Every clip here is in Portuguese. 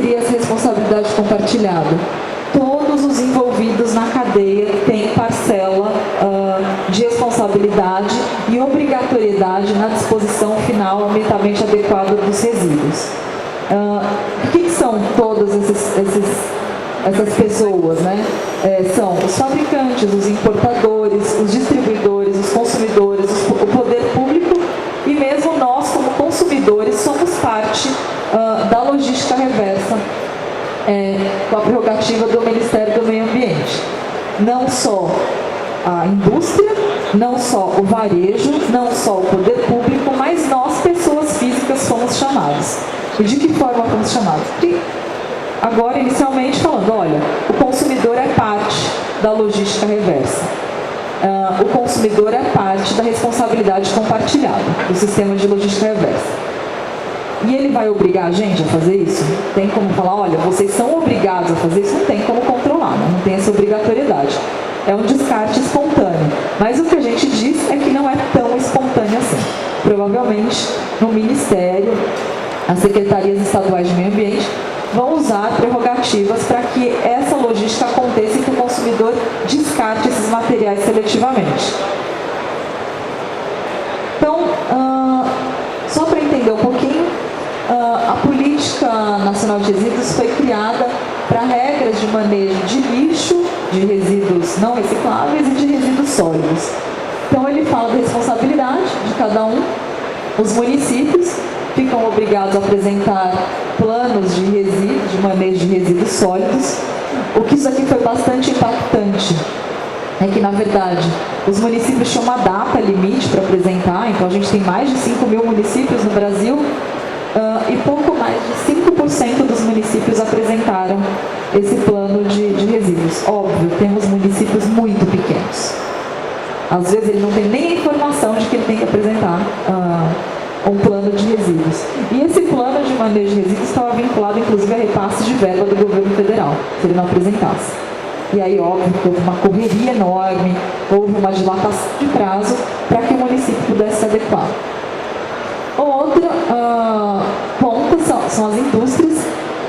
seria essa responsabilidade compartilhada? Todos os envolvidos na cadeia têm parcela de responsabilidade e obrigatoriedade na disposição final ambientalmente adequada dos resíduos. O que são todas essas pessoas, né? São os fabricantes, os importadores, os distribuidores, os consumidores, o poder público e mesmo nós, como consumidores, somos parte da logística reversa, com a prerrogativa do Ministério do Meio Ambiente. Não só a indústria, não só o varejo, não só o poder público, mas nós, pessoas físicas, fomos chamados. E de que forma fomos chamados? Agora, inicialmente, falando, olha, o consumidor é parte da logística reversa. O consumidor é parte da responsabilidade compartilhada do sistema de logística reversa. E ele vai obrigar a gente a fazer isso? Tem como falar, olha, vocês são obrigados a fazer isso? Não tem como controlar, não tem essa obrigatoriedade. É um descarte espontâneo. Mas o que a gente diz é que não é tão espontâneo assim. Provavelmente, no Ministério, as secretarias estaduais de meio ambiente vão usar prerrogativas para que essa logística aconteça e que o consumidor descarte esses materiais seletivamente. Então, só para entender um pouquinho, a Política Nacional de Resíduos foi criada para regras de manejo de lixo, de resíduos não recicláveis e de resíduos sólidos. Então, ele fala da responsabilidade de cada um. Os municípios ficam obrigados a apresentar planos de resíduos, de manejo de resíduos sólidos. O que isso aqui foi bastante impactante é que, na verdade, os municípios tinham uma data limite para apresentar, então a gente tem mais de 5.000 municípios no Brasil, e pouco mais de 5% dos municípios apresentaram esse plano de resíduos. Óbvio, temos municípios muito pequenos. Às vezes ele não tem nem a informação de que ele tem que apresentar um plano de resíduos. E esse plano de manejo de resíduos estava vinculado, inclusive, a repasse de verba do governo federal, se ele não apresentasse. E aí, óbvio, que houve uma correria enorme, houve uma dilatação de prazo para que o município pudesse se adequar. Outra ponta são as indústrias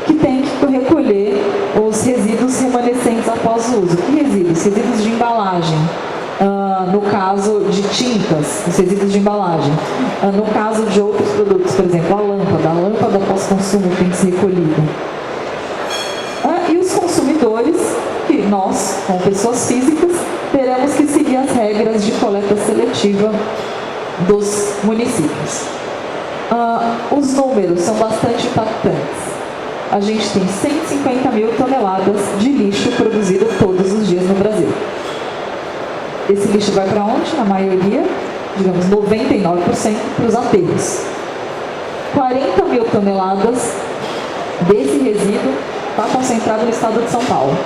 que têm que recolher os resíduos remanescentes após o uso. Que resíduos? Resíduos de embalagem. No caso de tintas, os resíduos de embalagem. No caso de outros produtos, por exemplo, a lâmpada pós-consumo tem que ser recolhida. E os consumidores, que nós, como pessoas físicas, teremos que seguir as regras de coleta seletiva dos municípios. Os números são bastante impactantes. A gente tem 150.000 toneladas de lixo produzido todos os dias no Brasil. Esse lixo vai para onde? Na maioria, digamos, 99% para os aterros. 40.000 toneladas desse resíduo está concentrado no estado de São Paulo.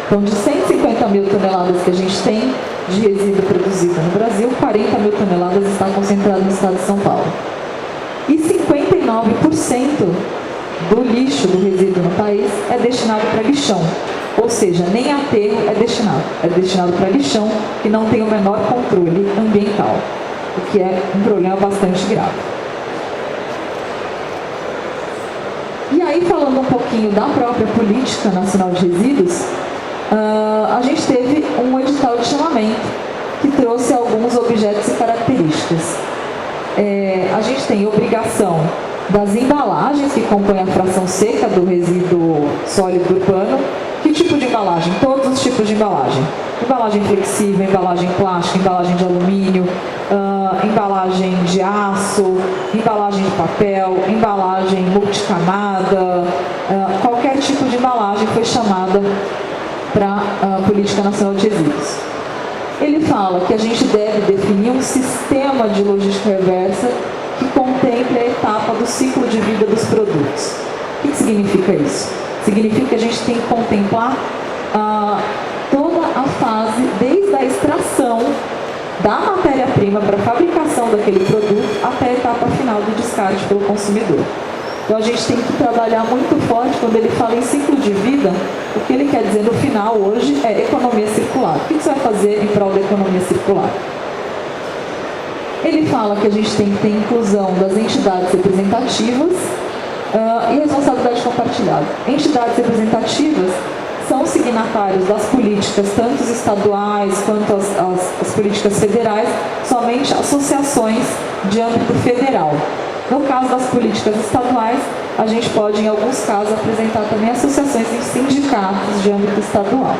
Então, de 150.000 toneladas que a gente tem de resíduo produzido no Brasil, 40.000 toneladas está concentrado no estado de São Paulo. E 59% do lixo, do resíduo no país, é destinado para lixão. Ou seja, nem aterro é destinado para lixão, que não tem o menor controle ambiental, o que é um problema bastante grave. E aí, falando um pouquinho da própria Política Nacional de Resíduos, a gente teve um edital de chamamento que trouxe alguns objetos e características. A gente tem obrigação das embalagens que compõem a fração seca do resíduo sólido urbano. Que tipo de embalagem? Todos os tipos de embalagem. Embalagem flexível, embalagem plástica, embalagem de alumínio, embalagem de aço, embalagem de papel, embalagem multicamada, qualquer tipo de embalagem foi chamada para a Política Nacional de Resíduos. Ele fala que a gente deve definir um sistema de logística reversa que contemple a etapa do ciclo de vida dos produtos. O que significa isso? Significa que a gente tem que contemplar toda a fase, desde a extração da matéria-prima para a fabricação daquele produto até a etapa final do descarte pelo consumidor. Então a gente tem que trabalhar muito forte quando ele fala em ciclo de vida. O que ele quer dizer no final hoje é economia circular. O que você vai fazer em prol da economia circular? Ele fala que a gente tem que ter inclusão das entidades representativas E responsabilidade compartilhada. Entidades representativas são signatários das políticas, tanto as estaduais quanto as políticas federais, somente associações de âmbito federal. No caso das políticas estaduais, a gente pode, em alguns casos, apresentar também associações e sindicatos de âmbito estadual.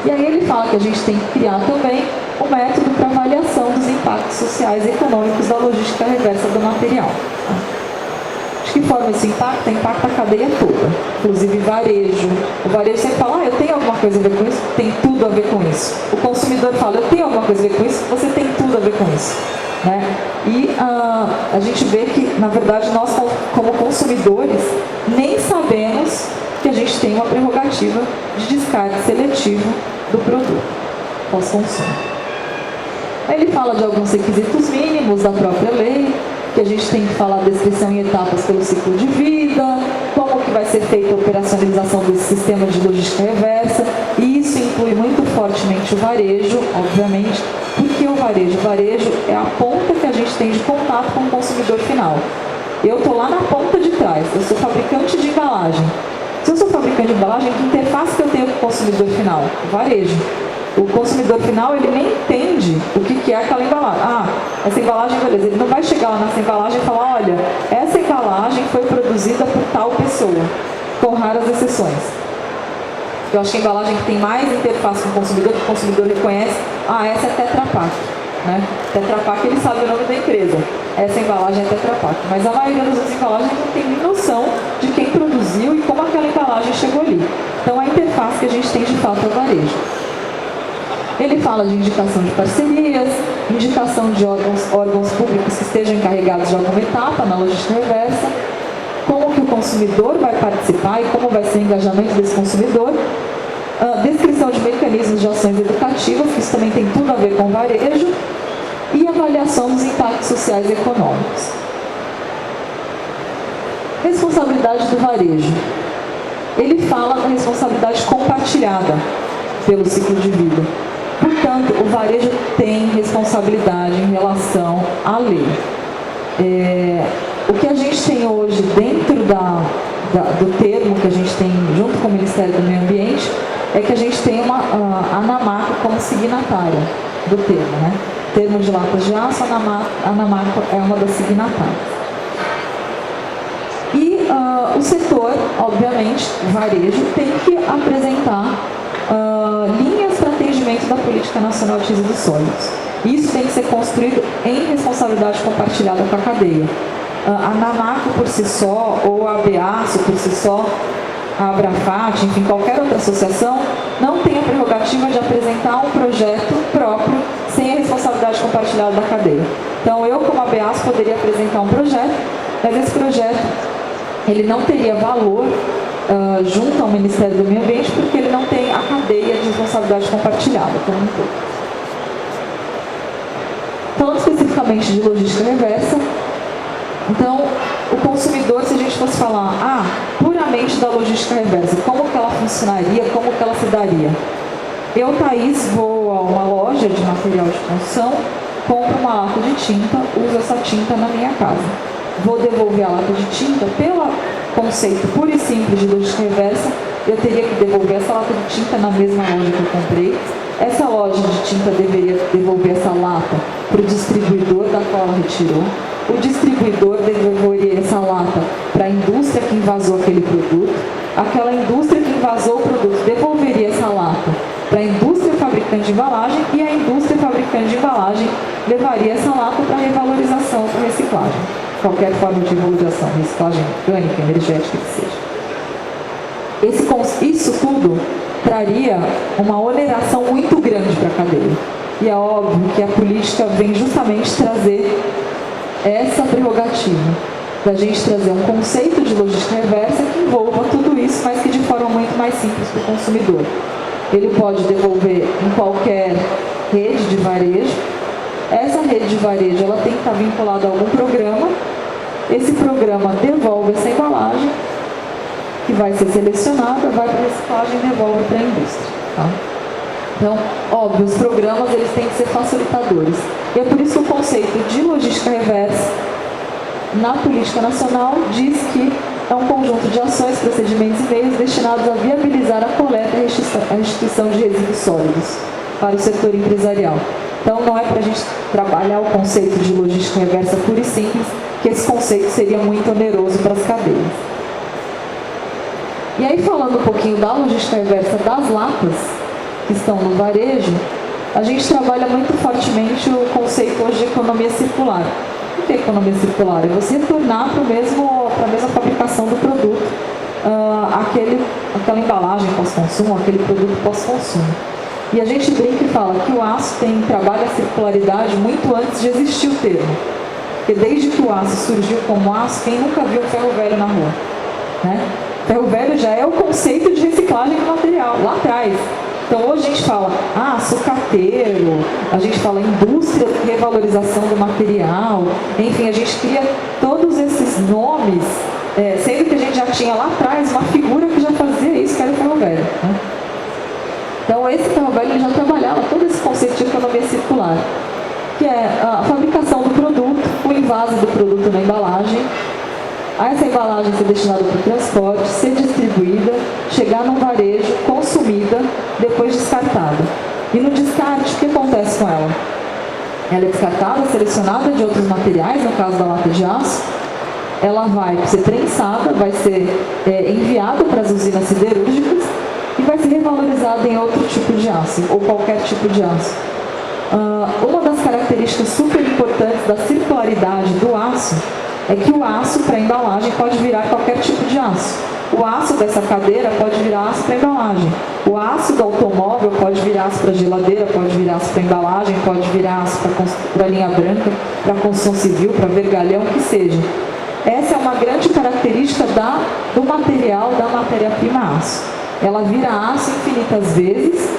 E aí ele fala que a gente tem que criar também o método para avaliação dos impactos sociais e econômicos da logística reversa do material. De que forma isso impacta? Impacta a cadeia toda, inclusive varejo. O varejo sempre fala, eu tenho alguma coisa a ver com isso? Tem tudo a ver com isso. O consumidor fala, eu tenho alguma coisa a ver com isso? Você tem tudo a ver com isso. Né? E a gente vê que, na verdade, nós como consumidores nem sabemos que a gente tem uma prerrogativa de descarte seletivo do produto pós-consumo. Ele fala de alguns requisitos mínimos da própria lei, que a gente tem que falar descrição em etapas pelo ciclo de vida, como que vai ser feita a operacionalização desse sistema de logística reversa, e isso inclui muito fortemente o varejo, obviamente, porque o varejo é a ponta que a gente tem de contato com o consumidor final. Eu estou lá na ponta de trás, eu sou fabricante de embalagem. Se eu sou fabricante de embalagem, que interface que eu tenho com o consumidor final? O varejo. O consumidor final, ele nem entende o que é aquela embalagem. Essa embalagem, beleza. Ele não vai chegar lá nessa embalagem e falar, olha, essa embalagem foi produzida por tal pessoa, com raras exceções. Eu acho que a embalagem que tem mais interface com que o consumidor reconhece, essa é Tetra Pak. Né? Tetra Pak, ele sabe o nome da empresa. Essa embalagem é Tetra Pak. Mas a maioria das outras embalagens não tem nem noção de quem produziu e como aquela embalagem chegou ali. Então, a interface que a gente tem de fato é o varejo. Ele fala de indicação de parcerias, indicação de órgãos públicos que estejam encarregados de alguma etapa na logística reversa, como que o consumidor vai participar e como vai ser o engajamento desse consumidor, descrição de mecanismos de ações educativas, que isso também tem tudo a ver com o varejo, e avaliação dos impactos sociais e econômicos. Responsabilidade do varejo. Ele fala da responsabilidade compartilhada pelo ciclo de vida. Portanto, o varejo tem responsabilidade em relação à lei. O que a gente tem hoje dentro do termo que a gente tem junto com o Ministério do Meio Ambiente é que a gente tem a Anamaco como signatária do termo. Né? Termo de latas de aço, a Anamaco é uma das signatárias. E o setor, obviamente, o varejo, tem que apresentar linhas para atendimento da Política Nacional de Resíduos Sólidos. Isso tem que ser construído em responsabilidade compartilhada com a cadeia. A Anamaco por si só, ou a ABASO por si só, a Abrafat, enfim, qualquer outra associação, não tem a prerrogativa de apresentar um projeto próprio sem a responsabilidade compartilhada da cadeia. Então, eu, como ABASO, poderia apresentar um projeto, mas esse projeto ele não teria valor junto ao Ministério do Meio Ambiente, porque ele não tem a cadeia de responsabilidade compartilhada como um todo. Falando especificamente de logística reversa, então, o consumidor, se a gente fosse falar puramente da logística reversa, como que ela funcionaria, como que ela se daria? Eu, Thaís, vou a uma loja de material de construção, compro uma lata de tinta, uso essa tinta na minha casa. Vou devolver a lata de tinta, pelo conceito puro e simples de logística reversa, eu teria que devolver essa lata de tinta na mesma loja que eu comprei. Essa loja de tinta deveria devolver essa lata para o distribuidor da qual ela retirou. O distribuidor devolveria essa lata para a indústria que invasou aquele produto. Aquela indústria que invasou o produto devolveria essa lata para a indústria fabricante de embalagem e a indústria fabricante de embalagem levaria essa lata para revalorização ou para reciclagem. Qualquer forma de revalorização, reciclagem orgânica, energética que seja. Isso tudo traria uma oneração muito grande para a cadeia. E é óbvio que a política vem justamente trazer essa prerrogativa, da gente trazer um conceito de logística reversa que envolva tudo isso, mas que de forma muito mais simples para o consumidor. Ele pode devolver em qualquer rede de varejo. Essa rede de varejo ela tem que estar vinculada a algum programa. Esse programa devolve essa embalagem, que vai ser selecionada, vai para a reciclagem e devolve para a indústria. Tá? Então, óbvio, os programas eles têm que ser facilitadores. E é por isso que o conceito de logística reversa na política nacional, diz que é um conjunto de ações, procedimentos e meios destinados a viabilizar a coleta e a restituição de resíduos sólidos para o setor empresarial. Então, não é para a gente trabalhar o conceito de logística reversa pura e simples, que esse conceito seria muito oneroso para as cadeias. E aí, falando um pouquinho da logística reversa das latas, que estão no varejo, a gente trabalha muito fortemente o conceito hoje de economia circular. O que é economia circular? É você retornar para a mesma fabricação do produto, aquela embalagem pós-consumo, aquele produto pós-consumo. E a gente brinca e fala que o aço trabalha a circularidade muito antes de existir o termo. Porque desde que o aço surgiu como aço, quem nunca viu ferro velho na rua? Né? Ferro velho já é o conceito de reciclagem do material, lá atrás. Então hoje a gente fala sucateiro, a gente fala indústria de revalorização do material, enfim, a gente cria todos esses nomes, sendo que a gente já tinha lá atrás uma figura que já fazia isso, que era o ferro velho. Né? Então esse ferro velho ele já trabalhava todo esse conceito de economia circular, que é a fabricação do produto, o invase do produto na embalagem, essa embalagem ser destinada para o transporte, ser distribuída, chegar no varejo, consumida, depois descartada. E no descarte, o que acontece com ela? Ela é descartada, selecionada de outros materiais, no caso da lata de aço, ela vai ser prensada, vai ser enviada para as usinas siderúrgicas e vai ser revalorizada em outro tipo de aço, ou qualquer tipo de aço. Uma das características super importantes da circularidade do aço é que o aço para embalagem pode virar qualquer tipo de aço. O aço dessa cadeira pode virar aço para embalagem. O aço do automóvel pode virar aço para geladeira, pode virar aço para embalagem, pode virar aço para linha branca, para construção civil, para vergalhão, o que seja. Essa é uma grande característica do material, da matéria-prima aço. Ela vira aço infinitas vezes,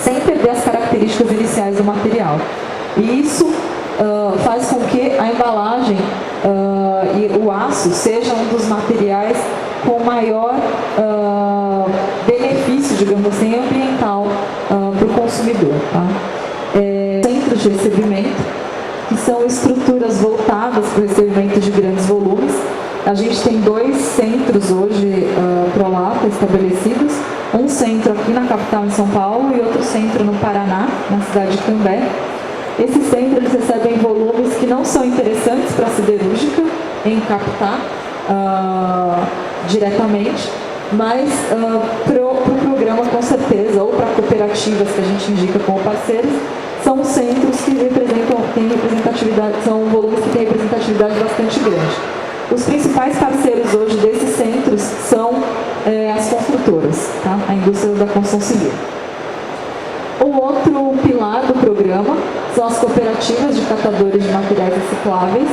sem perder as características iniciais do material. E isso faz com que a embalagem e o aço seja um dos materiais com maior benefício, digamos assim, ambiental para o consumidor. Tá? Centros de recebimento, que são estruturas voltadas para o recebimento de grandes volumes. A gente tem 2 centros hoje Prolata estabelecidos, um centro aqui na capital em São Paulo e outro centro no Paraná, na cidade de Cambé. Esses centros eles recebem volumes que não são interessantes para a siderúrgica em captar diretamente, mas para o programa com certeza, ou para cooperativas que a gente indica como parceiros, são centros que têm representatividade, são volumes que têm representatividade bastante grande. Os principais parceiros hoje desses centros são as construtoras, tá? A indústria da construção civil. O outro pilar do programa são as cooperativas de catadores de materiais recicláveis.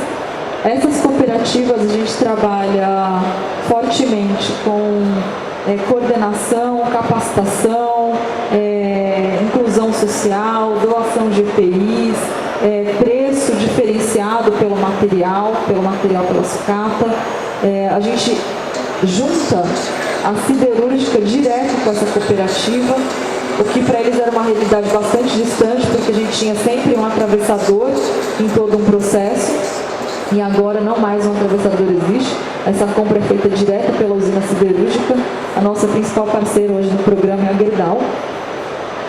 Essas cooperativas a gente trabalha fortemente com coordenação, capacitação, inclusão social, doação de EPIs, preço diferenciado pelo material pela sucata. A gente junta a siderúrgica direto com essa cooperativa, o que para eles era uma realidade bastante distante, porque a gente tinha sempre um atravessador em todo um processo, e agora não mais um atravessador existe. Essa compra é feita direto pela usina siderúrgica. A nossa principal parceira hoje no programa é a Gerdau.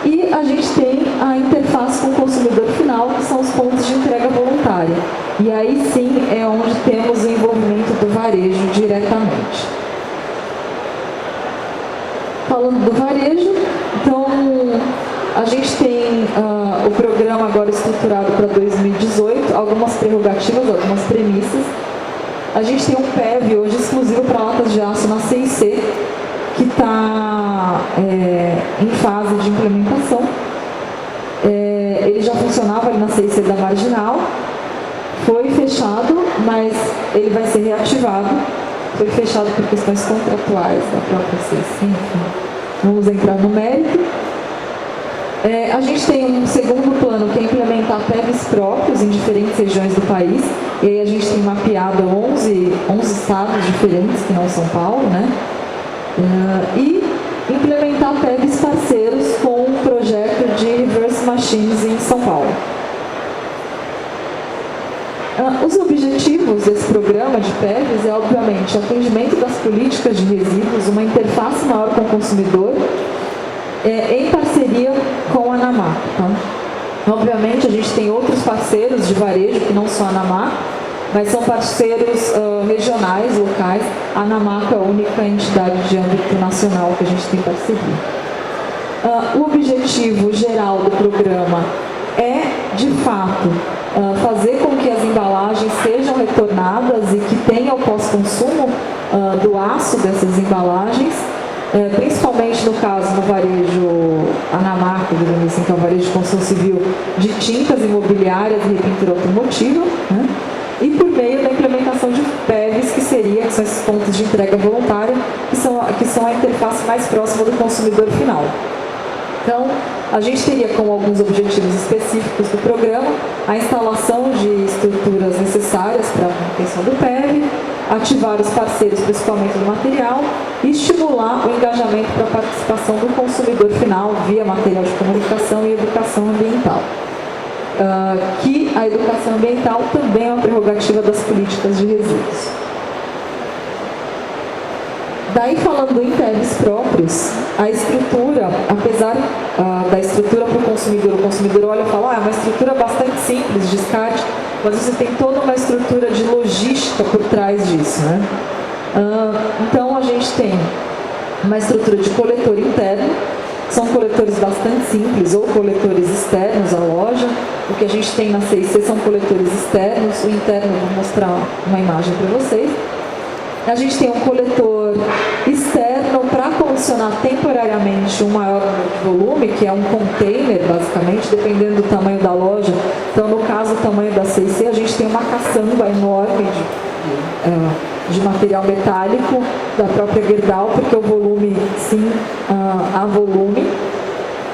E a gente tem a interface com o consumidor final, que são os pontos de entrega voluntária. E aí sim é onde temos o envolvimento do varejo diretamente. Falando do varejo, então a gente tem o programa agora estruturado para 2018, algumas prerrogativas, algumas premissas. A gente tem um PEV hoje exclusivo para latas de aço na CIC, que está em fase de implementação. Ele já funcionava ali na CIC da Marginal, foi fechado, mas ele vai ser reativado. Foi fechado por questões contratuais da própria CIC, enfim, vamos entrar no mérito. A gente tem um segundo plano que é implementar PEVs próprios em diferentes regiões do país. E aí a gente tem mapeado 11 estados diferentes, que não São Paulo, né? E implementar PEVs parceiros com um projeto de reverse machines em São Paulo. Os objetivos desse programa de PEVs é, obviamente, atendimento das políticas de resíduos, uma interface maior com o consumidor, em parceria com a ANAMAR. Tá? Obviamente, a gente tem outros parceiros de varejo, que não são a ANAMAR, mas são parceiros regionais, locais. A ANAMAR é a única entidade de âmbito nacional que a gente tem parceria. O objetivo geral do programa é, de fato, fazer com que as embalagens sejam retornadas e que tenha o pós-consumo do aço dessas embalagens, principalmente no caso do varejo ANAMAR, assim, que é o varejo de construção civil, de tintas imobiliárias e repintura automotiva, né? E por meio da implementação de PEVs, que são esses pontos de entrega voluntária, que são a interface mais próxima do consumidor final. Então, a gente teria como alguns objetivos específicos do programa a instalação de estruturas necessárias para a manutenção do PEV, ativar os parceiros para o escoamento do material e estimular o engajamento para a participação do consumidor final via material de comunicação e educação ambiental. Que a educação ambiental também é uma prerrogativa das políticas de resíduos. Daí, falando em PEVs próprios, a estrutura, apesar da estrutura para o consumidor olha e fala, é uma estrutura bastante simples de descarte, mas você tem toda uma estrutura de logística por trás disso, né? Então, a gente tem uma estrutura de coletor interno, são coletores bastante simples, ou coletores externos à loja. O que a gente tem na CIC são coletores externos, o interno eu vou mostrar uma imagem para vocês. A gente tem um coletor externo para condicionar temporariamente um maior número de volume, que é um container, basicamente, dependendo do tamanho da loja. Então, no caso, o tamanho da CIC, a gente tem uma caçamba enorme de material metálico da própria Gerdau, porque o volume, sim, há volume.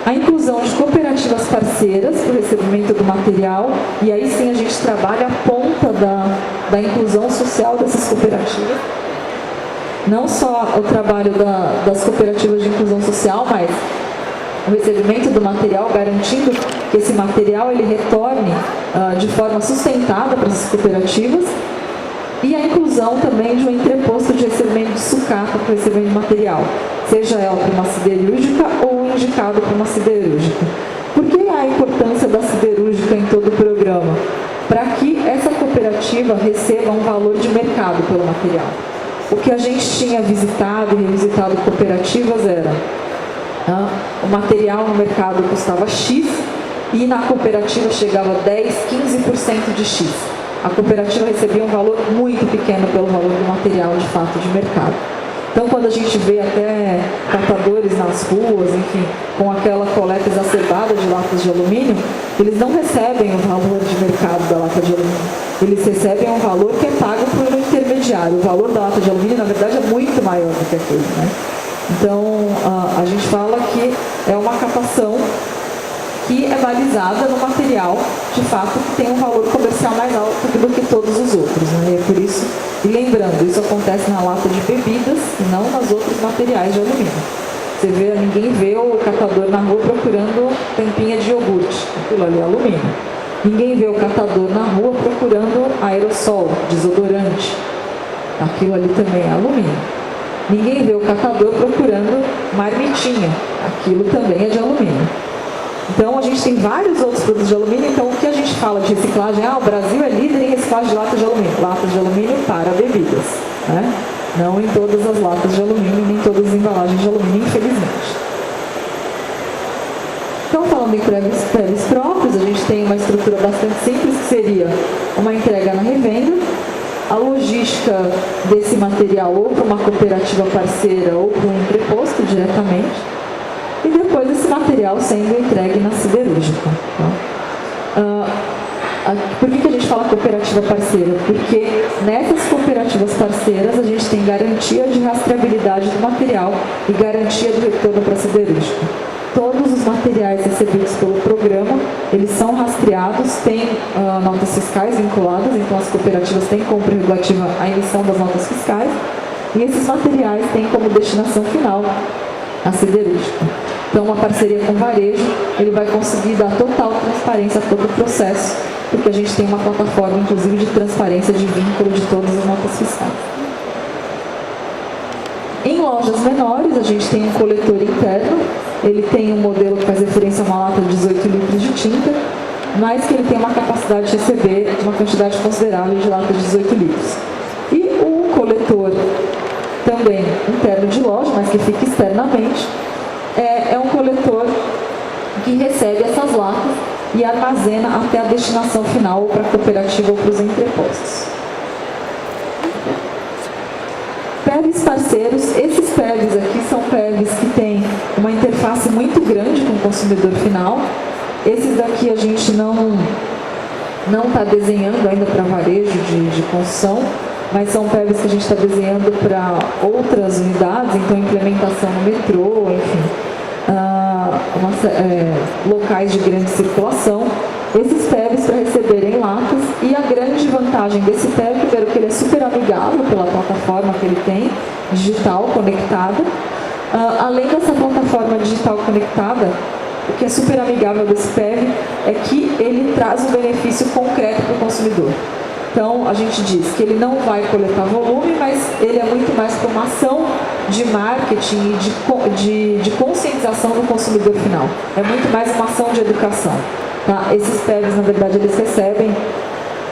A inclusão de cooperativas parceiras para o recebimento do material, e aí sim a gente trabalha a ponta da inclusão social dessas cooperativas. Não só o trabalho das cooperativas de inclusão social, mas o recebimento do material, garantindo que esse material ele retorne de forma sustentada para essas cooperativas, e a inclusão também de um entreposto de recebimento de sucata para o recebimento de material, seja ela para uma siderúrgica ou indicado para uma siderúrgica. Por que a importância da siderúrgica em todo o programa? Para que essa cooperativa receba um valor de mercado pelo material. O que a gente tinha visitado e revisitado cooperativas era o material no mercado custava X e na cooperativa chegava a 10, 15% de X. A cooperativa recebia um valor muito pequeno pelo valor do material de fato de mercado. Então, quando a gente vê até catadores nas ruas, enfim, com aquela coleta exacerbada de latas de alumínio, eles não recebem o valor de mercado da lata de alumínio. Eles recebem um valor que é pago por um intermediário. O valor da lata de alumínio, na verdade, é muito maior do que aquele, né? Então, a gente fala que é uma catação que é balizada no material, de fato, que tem um valor comercial mais alto do que todos os outros, né? E é por isso, e lembrando, isso acontece na lata de bebidas e não nos outros materiais de alumínio. Você vê, ninguém vê o catador na rua procurando tampinha de iogurte, aquilo ali é alumínio. Ninguém vê o catador na rua procurando aerossol, desodorante, aquilo ali também é alumínio. Ninguém vê o catador procurando marmitinha, aquilo também é de alumínio. Então, a gente tem vários outros produtos de alumínio. Então, o que a gente fala de reciclagem? O Brasil é líder em reciclagem de latas de alumínio. Latas de alumínio para bebidas, né? Não em todas as latas de alumínio, nem todas as embalagens de alumínio, infelizmente. Então, falando em PEVs próprios, a gente tem uma estrutura bastante simples, que seria uma entrega na revenda, a logística desse material ou para uma cooperativa parceira ou para um entreposto diretamente, e depois esse material sendo entregue na siderúrgica. Tá? Por que a gente fala cooperativa parceira? Porque nessas cooperativas parceiras a gente tem garantia de rastreabilidade do material e garantia de retorno para a siderúrgica. Todos os materiais recebidos pelo programa, eles são rastreados, têm notas fiscais vinculadas, então as cooperativas têm como prerrogativa a emissão das notas fiscais, e esses materiais têm como destinação final a siderúrgica. Então, uma parceria com o varejo, ele vai conseguir dar total transparência a todo o processo, porque a gente tem uma plataforma, inclusive, de transparência de vínculo de todas as notas fiscais. Em lojas menores, a gente tem um coletor interno, ele tem um modelo que faz referência a uma lata de 18 litros de tinta, mas que ele tem uma capacidade de receber uma quantidade considerável de lata de 18 litros. E o coletor, também interno de loja, mas que fica externamente, é um coletor que recebe essas latas e armazena até a destinação final, ou para a cooperativa ou para os entrepostos. PEVs parceiros, esses PEVs aqui são PEVs que têm uma interface muito grande com o consumidor final. Esses daqui a gente não está desenhando ainda para varejo de construção, mas são PEVs que a gente está desenhando para outras unidades, então implementação no metrô, enfim, locais de grande circulação. Esses PEVs para receberem latas, e a grande vantagem desse PEV, primeiro, que ele é super amigável pela plataforma que ele tem, digital, conectada. Além dessa plataforma digital conectada, o que é super amigável desse PEV é que ele traz um benefício concreto para o consumidor. Então, a gente diz que ele não vai coletar volume, mas ele é muito mais para uma ação de marketing e de conscientização do consumidor final. É muito mais uma ação de educação. Tá? Esses PEVs, na verdade, eles recebem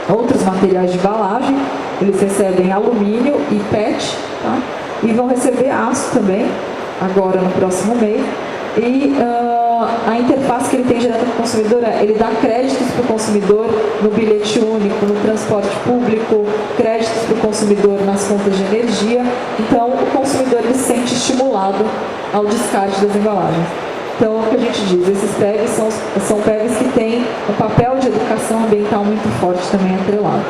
outros materiais de embalagem, eles recebem alumínio e PET, tá? E vão receber aço também, agora no próximo mês. E a interface que ele tem direto com o consumidor ele dá créditos para o consumidor no bilhete único, no transporte público, créditos para o consumidor nas contas de energia. Então, o consumidor ele se sente estimulado ao descarte das embalagens. Então, o que a gente diz, esses PEVs são PEVs que têm um papel de educação ambiental muito forte também atrelado.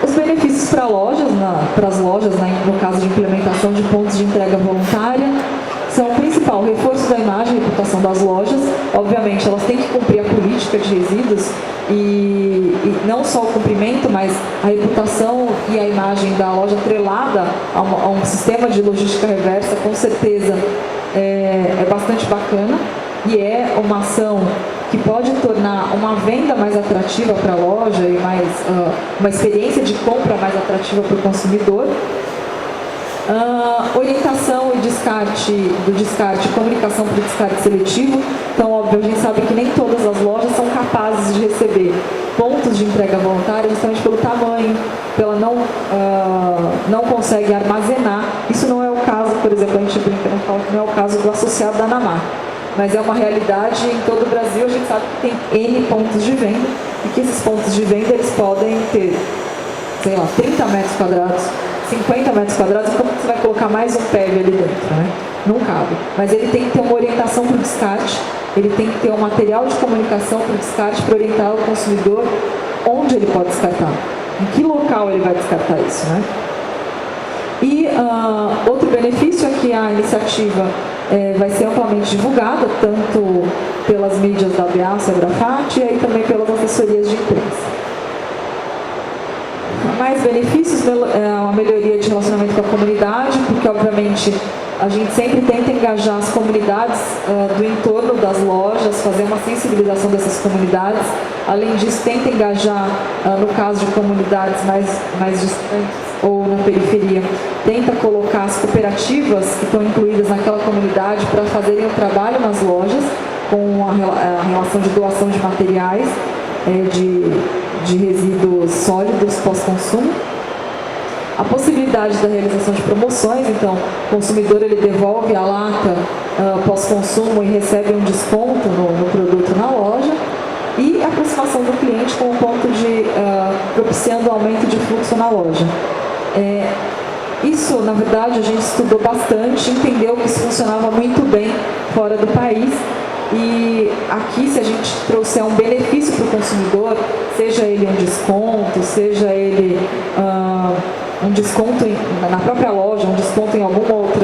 Os benefícios para as lojas, no caso de implementação de pontos de entrega voluntária, são o principal, o reforço da imagem e reputação das lojas. Obviamente, elas têm que cumprir a política de resíduos e não só o cumprimento, mas a reputação e a imagem da loja atrelada a um sistema de logística reversa, com certeza é bastante bacana, e é uma ação que pode tornar uma venda mais atrativa para a loja e uma experiência de compra mais atrativa para o consumidor. Orientação e descarte, comunicação para o descarte seletivo. Então, óbvio, a gente sabe que nem todas as lojas são capazes de receber pontos de entrega voluntária, justamente pelo tamanho, pela não consegue armazenar. Isso não é o caso, por exemplo, a gente brinca, fala que não é o caso do associado da ANAMAR, mas é uma realidade em todo o Brasil. A gente sabe que tem N pontos de venda, e que esses pontos de venda eles podem ter, sei lá, 30 metros quadrados, 50 metros quadrados, como você vai colocar mais um PEV ali dentro, né? Não cabe. Mas ele tem que ter uma orientação para o descarte, ele tem que ter um material de comunicação para o descarte, para orientar o consumidor onde ele pode descartar, em que local ele vai descartar isso, né? E outro benefício é que a iniciativa vai ser amplamente divulgada, tanto pelas mídias da Abeaça e a Grafat, e aí também pelas assessorias de imprensa. Mais benefícios, a melhoria de relacionamento com a comunidade, porque obviamente a gente sempre tenta engajar as comunidades do entorno das lojas, fazer uma sensibilização dessas comunidades. Além disso, tenta engajar, no caso de comunidades mais distantes ou na periferia, tenta colocar as cooperativas que estão incluídas naquela comunidade para fazerem o trabalho nas lojas, com a relação de doação de materiais, de resíduos sólidos pós-consumo. A possibilidade da realização de promoções, então o consumidor ele devolve a lata pós-consumo e recebe um desconto no produto na loja, e a aproximação do cliente com o ponto de propiciando o aumento de fluxo na loja. Isso, na verdade, a gente estudou bastante, entendeu que isso funcionava muito bem fora do país. E aqui, se a gente trouxer um benefício para o consumidor, seja ele um desconto, seja ele um desconto na própria loja, um desconto em algum outro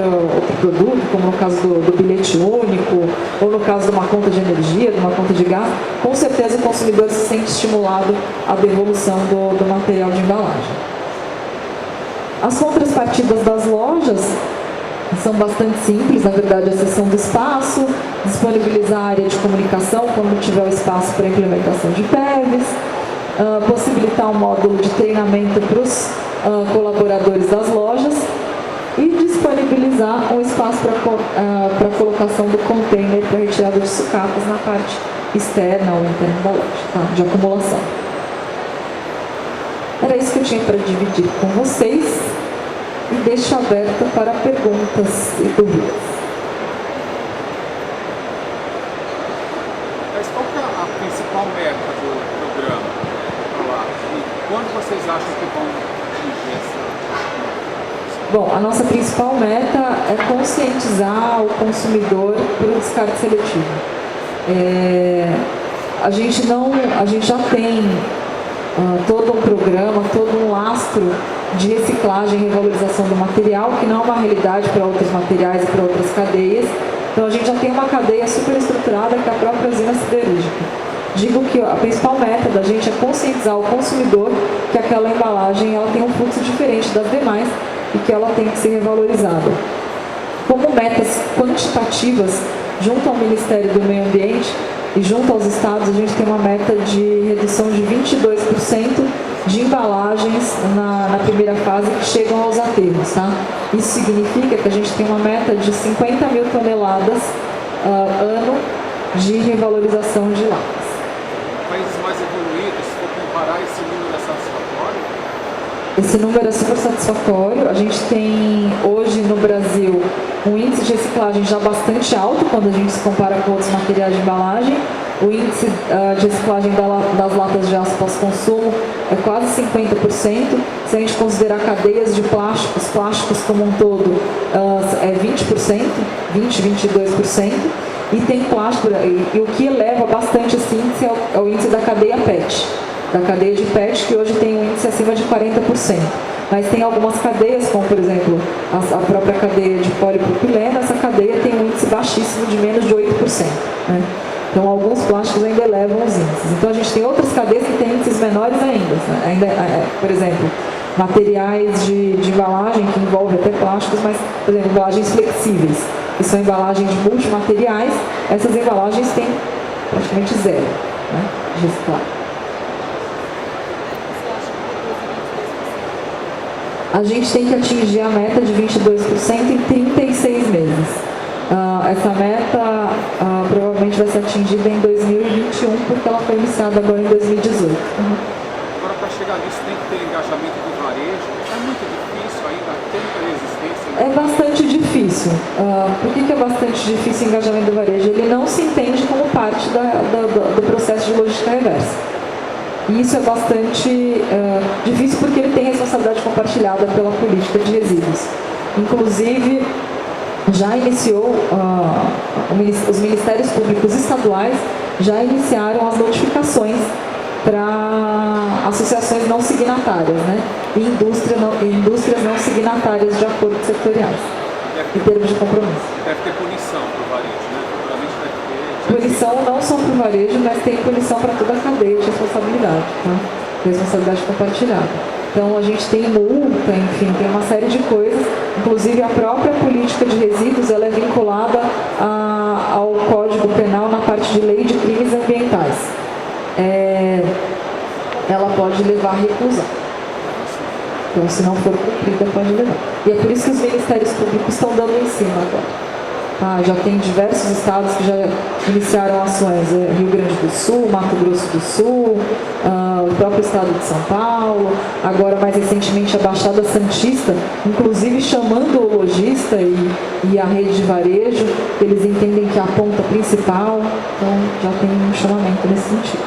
produto, como no caso do bilhete único, ou no caso de uma conta de energia, de uma conta de gás, com certeza o consumidor se sente estimulado à devolução do material de embalagem. As contrapartidas das lojas são bastante simples, na verdade, a cessão do espaço, disponibilizar a área de comunicação quando tiver o espaço para implementação de PEVs, possibilitar um módulo de treinamento para os colaboradores das lojas e disponibilizar um espaço para colocação do container para retirada de sucatas na parte externa ou interna da loja, tá? De acumulação. Era isso que eu tinha para dividir com vocês e deixo aberto para perguntas e dúvidas. Mas qual que é a principal meta do programa? E quando vocês acham que vão atingir essa? Bom, a nossa principal meta é conscientizar o consumidor para o descarte seletivo. A gente já tem todo um programa, todo um lastro de reciclagem e revalorização do material, que não é uma realidade para outros materiais e para outras cadeias. Então a gente já tem uma cadeia super estruturada que é a própria usina siderúrgica. Digo que a principal meta da gente é conscientizar o consumidor que aquela embalagem ela tem um fluxo diferente das demais e que ela tem que ser revalorizada. Como metas quantitativas, junto ao Ministério do Meio Ambiente e junto aos estados, a gente tem uma meta de redução de 22% de embalagens na primeira fase que chegam aos aterros. Tá? Isso significa que a gente tem uma meta de 50 mil toneladas ano de revalorização de latas. Países mais evoluídos, se for comparar, esse número é satisfatório? Esse número é super satisfatório. A gente tem hoje no Brasil um índice de reciclagem já bastante alto quando a gente se compara com outros materiais de embalagem. O índice de reciclagem das latas de aço pós-consumo é quase 50%. Se a gente considerar cadeias de plásticos como um todo, é 20%, 22%. E tem plástico, e o que eleva bastante esse índice é o índice da cadeia PET. Da cadeia de PET, que hoje tem um índice acima de 40%. Mas tem algumas cadeias, como por exemplo, a própria cadeia de polipropileno, essa cadeia tem um índice baixíssimo de menos de 8%. Né? Então, alguns plásticos ainda elevam os índices. Então, a gente tem outras cadeias que têm índices menores ainda. Né? Por exemplo, materiais de embalagem que envolvem até plásticos, mas, por exemplo, embalagens flexíveis, que são embalagens de multimateriais, essas embalagens têm praticamente zero, né, de reciclagem. A gente tem que atingir a meta de 22% em 36 meses. Essa meta provavelmente vai ser atingida em 2021, porque ela foi iniciada agora em 2018. Agora, para chegar nisso, tem que ter engajamento do varejo. É muito difícil ainda, tem muita resistência. É bastante difícil. Por que é bastante difícil o engajamento do varejo? Ele não se entende como parte do processo de logística reversa. E isso é bastante difícil porque ele tem responsabilidade compartilhada pela política de resíduos. Inclusive, já iniciou, os ministérios públicos estaduais já iniciaram as notificações para associações não signatárias, né? E indústrias não signatárias de acordos setoriais, em termos de compromisso. Deve ter punição para o varejo, né? Provavelmente deve ter. Punição não só para o varejo, mas tem punição para toda a cadeia de responsabilidade, tá? Responsabilidade compartilhada. Então, a gente tem multa, enfim, tem uma série de coisas. Inclusive, a própria política de resíduos ela é vinculada ao Código Penal na parte de lei de crimes ambientais. Ela pode levar à reclusão. Então, se não for cumprida, pode levar. E é por isso que os ministérios públicos estão dando em cima agora. Já tem diversos estados que já iniciaram ações. Rio Grande do Sul, Mato Grosso do Sul, o próprio estado de São Paulo, agora mais recentemente a Baixada Santista, inclusive chamando o lojista e a rede de varejo, eles entendem que é a ponta principal, então já tem um chamamento nesse sentido.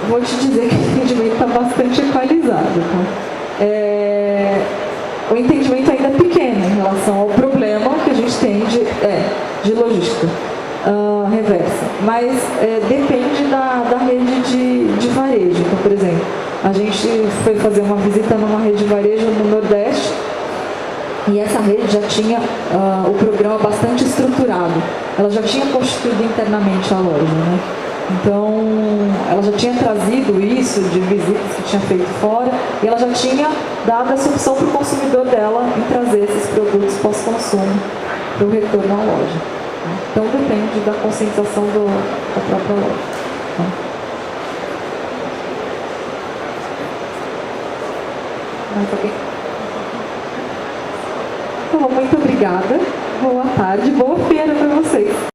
Vou te dizer que o entendimento está bastante equalizado. Tá? O entendimento ainda é pequeno em relação ao problema que a gente tem de logística reversa, mas depende da rede de varejo. Então, por exemplo, a gente foi fazer uma visita numa rede de varejo no Nordeste e essa rede já tinha o programa bastante estruturado. Ela já tinha constituído internamente a loja, né? Então, ela já tinha trazido isso de visitas que tinha feito fora e ela já tinha dado essa opção para o consumidor dela em trazer esses produtos pós-consumo para o retorno à loja. Então, depende da conscientização da própria loja. Mais alguém? Então, muito obrigada. Boa tarde, boa feira para vocês.